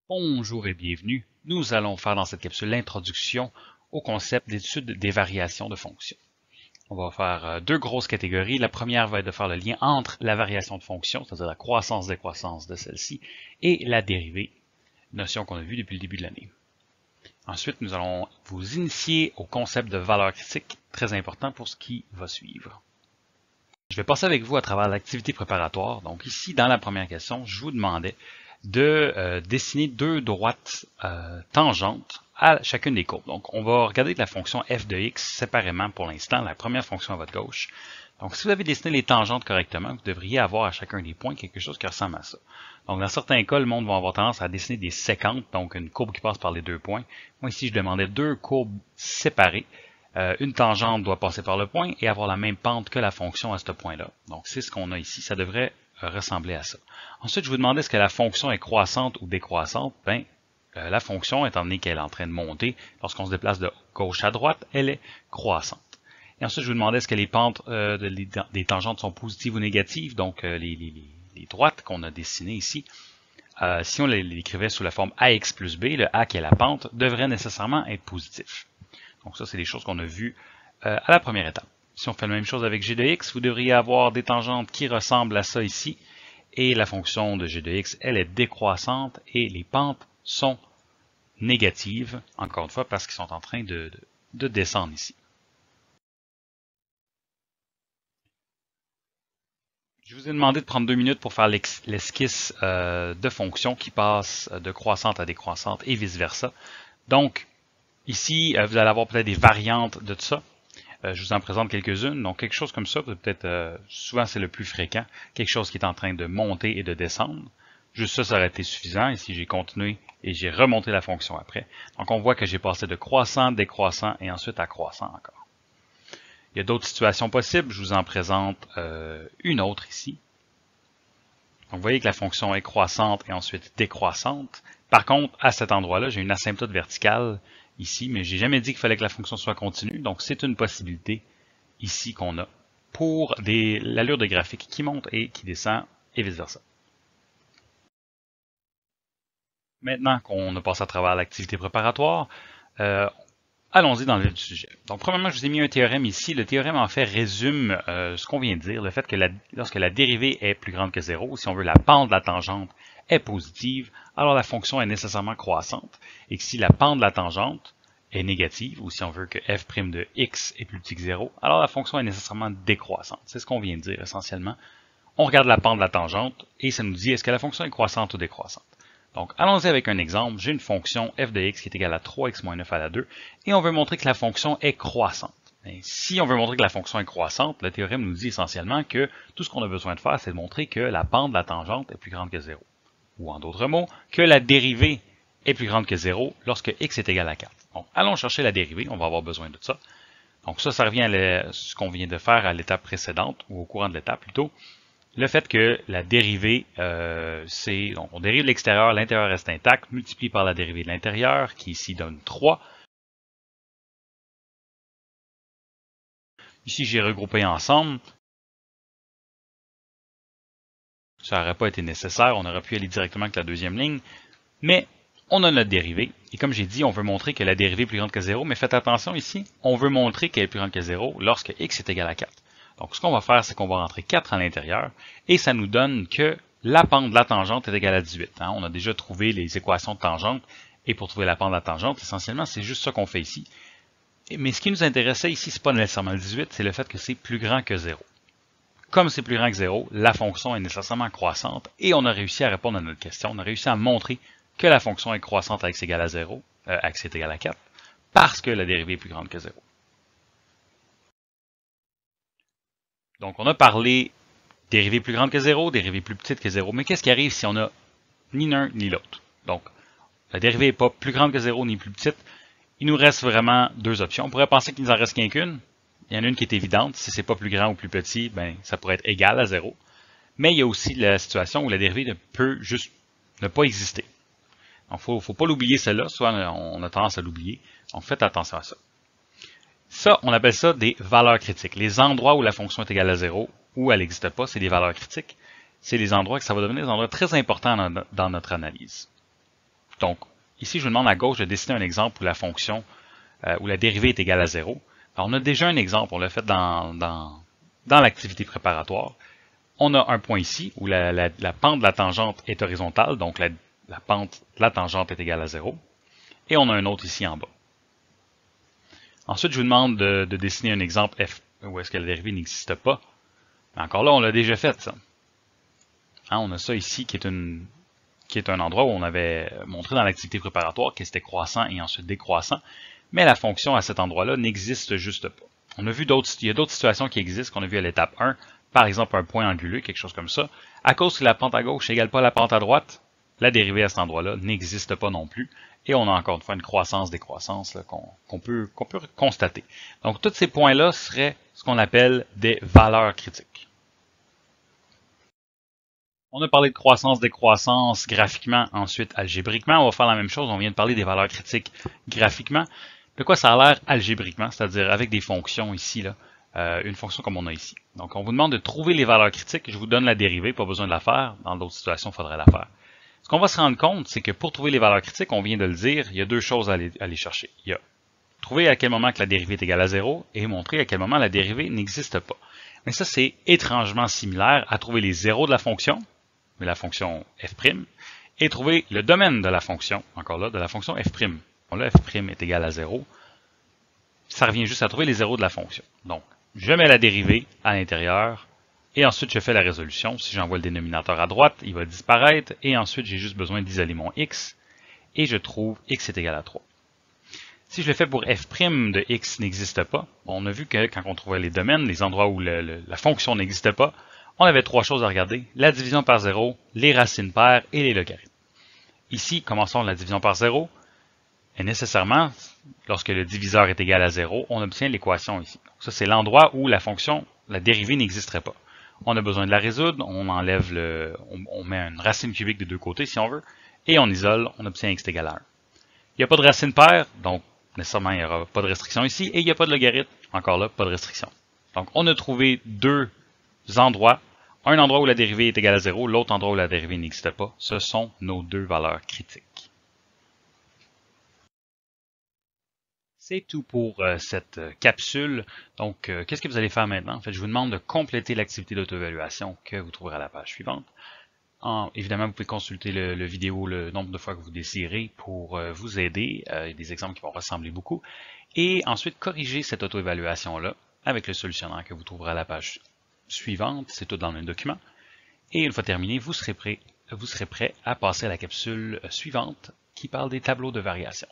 Bonjour et bienvenue. Nous allons faire dans cette capsule l'introduction au concept d'étude des variations de fonctions. On va faire deux grosses catégories. La première va être de faire le lien entre la variation de fonction, c'est-à-dire la croissance-décroissance de celle-ci, et la dérivée, notion qu'on a vue depuis le début de l'année. Ensuite, nous allons vous initier au concept de valeur critique, très important pour ce qui va suivre. Je vais passer avec vous à travers l'activité préparatoire. Donc ici, dans la première question, je vous demandais de dessiner deux droites tangentes à chacune des courbes. Donc, on va regarder la fonction f de x séparément pour l'instant, la première fonction à votre gauche. Donc, si vous avez dessiné les tangentes correctement, vous devriez avoir à chacun des points quelque chose qui ressemble à ça. Donc, dans certains cas, le monde va avoir tendance à dessiner des séquentes, donc une courbe qui passe par les deux points. Moi, ici, je demandais deux courbes séparées. Une tangente doit passer par le point et avoir la même pente que la fonction à ce point-là. Donc, c'est ce qu'on a ici. Ça devrait ressembler à ça. Ensuite, je vous demandais est-ce que la fonction est croissante ou décroissante. La fonction, étant donné qu'elle est en train de monter, lorsqu'on se déplace de gauche à droite, elle est croissante. Et ensuite, je vous demandais est-ce que les pentes des tangentes sont positives ou négatives, donc les droites qu'on a dessinées ici. Si on l'écrivait sous la forme ax plus b, le a qui est la pente, devrait nécessairement être positif. Donc ça, c'est des choses qu'on a vues à la première étape. Si on fait la même chose avec g de x, vous devriez avoir des tangentes qui ressemblent à ça ici. Et la fonction de g de x, elle est décroissante et les pentes sont négatives, encore une fois, parce qu'ils sont en train de descendre ici. Je vous ai demandé de prendre 2 minutes pour faire l'esquisse de fonctions qui passent de croissante à décroissante et vice-versa. Donc, ici, vous allez avoir peut-être des variantes de tout ça. Je vous en présente quelques-unes. Donc, quelque chose comme ça, peut-être, souvent c'est le plus fréquent, quelque chose qui est en train de monter et de descendre. Juste ça, ça aurait été suffisant. Ici, j'ai continué et j'ai remonté la fonction après. Donc, on voit que j'ai passé de croissant, décroissant et ensuite à croissant encore. Il y a d'autres situations possibles. Je vous en présente une autre ici. Donc, vous voyez que la fonction est croissante et ensuite décroissante. Par contre, à cet endroit-là, j'ai une asymptote verticale ici, mais j'ai jamais dit qu'il fallait que la fonction soit continue. Donc, c'est une possibilité ici qu'on a pour l'allure de graphique qui monte et qui descend et vice-versa. Maintenant qu'on a passé à travers l'activité préparatoire, allons-y dans le vif du sujet. Donc, premièrement, je vous ai mis un théorème ici. Le théorème, en fait, résume ce qu'on vient de dire, le fait que lorsque la dérivée est plus grande que 0, si on veut la pente de la tangente est positive, alors la fonction est nécessairement croissante. Et que si la pente de la tangente est négative, ou si on veut que f' de x est plus petit que 0, alors la fonction est nécessairement décroissante. C'est ce qu'on vient de dire essentiellement. On regarde la pente de la tangente et ça nous dit est-ce que la fonction est croissante ou décroissante. Donc, allons-y avec un exemple. J'ai une fonction f de x qui est égale à 3x moins 9 à la 2 et on veut montrer que la fonction est croissante. Et si on veut montrer que la fonction est croissante, le théorème nous dit essentiellement que tout ce qu'on a besoin de faire, c'est de montrer que la pente de la tangente est plus grande que 0. Ou en d'autres mots, que la dérivée est plus grande que 0 lorsque x est égal à 4. Donc, allons chercher la dérivée, on va avoir besoin de ça. Donc ça revient à ce qu'on vient de faire à l'étape précédente, ou au courant de l'étape plutôt. Le fait que la dérivée, donc on dérive de l'extérieur, l'intérieur reste intact, multiplié par la dérivée de l'intérieur, qui ici donne 3. Ici, j'ai regroupé ensemble. Ça n'aurait pas été nécessaire, on aurait pu aller directement avec la deuxième ligne. Mais on a notre dérivée. Et comme j'ai dit, on veut montrer que la dérivée est plus grande que 0. Mais faites attention ici, on veut montrer qu'elle est plus grande que 0 lorsque x est égal à 4. Donc, ce qu'on va faire, c'est qu'on va rentrer 4 à l'intérieur et ça nous donne que la pente de la tangente est égale à 18. On a déjà trouvé les équations de tangente et pour trouver la pente de la tangente, essentiellement, c'est juste ça qu'on fait ici. Mais ce qui nous intéressait ici, c'est pas nécessairement le 18, c'est le fait que c'est plus grand que 0. Comme c'est plus grand que 0, la fonction est nécessairement croissante et on a réussi à répondre à notre question. On a réussi à montrer que la fonction est croissante à x égale à 0, à x est égal à 4, parce que la dérivée est plus grande que 0. Donc, on a parlé dérivée plus grande que 0, dérivée plus petite que 0. Mais qu'est-ce qui arrive si on a ni l'un ni l'autre? Donc, la dérivée n'est pas plus grande que 0 ni plus petite. Il nous reste vraiment deux options. On pourrait penser qu'il ne nous en reste qu'une. Il y en a une qui est évidente. Si c'est pas plus grand ou plus petit, ben, ça pourrait être égal à 0. Mais il y a aussi la situation où la dérivée ne peut juste ne pas exister. Donc, il ne faut pas l'oublier celle-là. Soit on a tendance à l'oublier. Donc, faites attention à ça. Ça, on appelle ça des valeurs critiques. Les endroits où la fonction est égale à 0, où elle n'existe pas, c'est des valeurs critiques. C'est les endroits que ça va devenir des endroits très importants dans notre analyse. Donc, ici, je vous demande à gauche de dessiner un exemple où la fonction, où la dérivée est égale à 0. Alors, on a déjà un exemple, on l'a fait dans l'activité préparatoire. On a un point ici où la pente de la tangente est horizontale, donc la pente de la tangente est égale à 0. Et on a un autre ici en bas. Ensuite, je vous demande de dessiner un exemple f où est-ce que la dérivée n'existe pas. Mais encore là, on l'a déjà fait, ça. Hein, on a ça ici qui est un endroit où on avait montré dans l'activité préparatoire que c'était croissant et ensuite décroissant. Mais la fonction à cet endroit-là n'existe juste pas. On a vu il y a d'autres situations qui existent qu'on a vu à l'étape 1. Par exemple, un point anguleux, quelque chose comme ça. À cause que la pente à gauche n'égale pas la pente à droite, la dérivée à cet endroit-là n'existe pas non plus. Et on a encore une fois une croissance-décroissance qu'on peut constater. Donc, tous ces points-là seraient ce qu'on appelle des valeurs critiques. On a parlé de croissance-décroissance graphiquement, ensuite algébriquement. On va faire la même chose. On vient de parler des valeurs critiques graphiquement. De quoi ça a l'air algébriquement, c'est-à-dire avec des fonctions ici, là, une fonction comme on a ici. Donc, on vous demande de trouver les valeurs critiques. Je vous donne la dérivée, pas besoin de la faire. Dans d'autres situations, il faudrait la faire. Ce qu'on va se rendre compte, c'est que pour trouver les valeurs critiques, on vient de le dire, il y a deux choses à aller chercher. Il y a trouver à quel moment que la dérivée est égale à 0 et montrer à quel moment la dérivée n'existe pas. Mais ça, c'est étrangement similaire à trouver les zéros de la fonction, mais la fonction f', et trouver le domaine de la fonction, encore là, de la fonction f'. Là, f' est égal à 0. Ça revient juste à trouver les zéros de la fonction. Donc, je mets la dérivée à l'intérieur, et ensuite je fais la résolution. Si j'envoie le dénominateur à droite, il va disparaître, et ensuite j'ai juste besoin d'isoler mon x, et je trouve x est égal à 3. Si je le fais pour f' de x n'existe pas, on a vu que quand on trouvait les domaines, les endroits où la fonction n'existait pas, on avait trois choses à regarder, la division par 0, les racines paires et les logarithmes. Ici, commençons la division par 0, et nécessairement, lorsque le diviseur est égal à 0, on obtient l'équation ici. Donc, ça, c'est l'endroit où la fonction, la dérivée n'existerait pas. On a besoin de la résoudre, on enlève on met une racine cubique des deux côtés si on veut, et on isole, on obtient x est égal à 1. Il n'y a pas de racine paire, donc nécessairement il n'y aura pas de restriction ici, et il n'y a pas de logarithme, encore là, pas de restriction. Donc on a trouvé deux endroits, un endroit où la dérivée est égale à 0, l'autre endroit où la dérivée n'existe pas. Ce sont nos deux valeurs critiques. C'est tout pour cette capsule. Donc, qu'est-ce que vous allez faire maintenant? En fait, je vous demande de compléter l'activité d'auto-évaluation que vous trouverez à la page suivante. Évidemment, vous pouvez consulter le vidéo le nombre de fois que vous désirez pour vous aider. Il y a des exemples qui vont ressembler beaucoup. Et ensuite, corriger cette auto-évaluation-là avec le solutionnaire que vous trouverez à la page suivante. C'est tout dans le même document. Et une fois terminé, vous serez prêt à passer à la capsule suivante qui parle des tableaux de variation.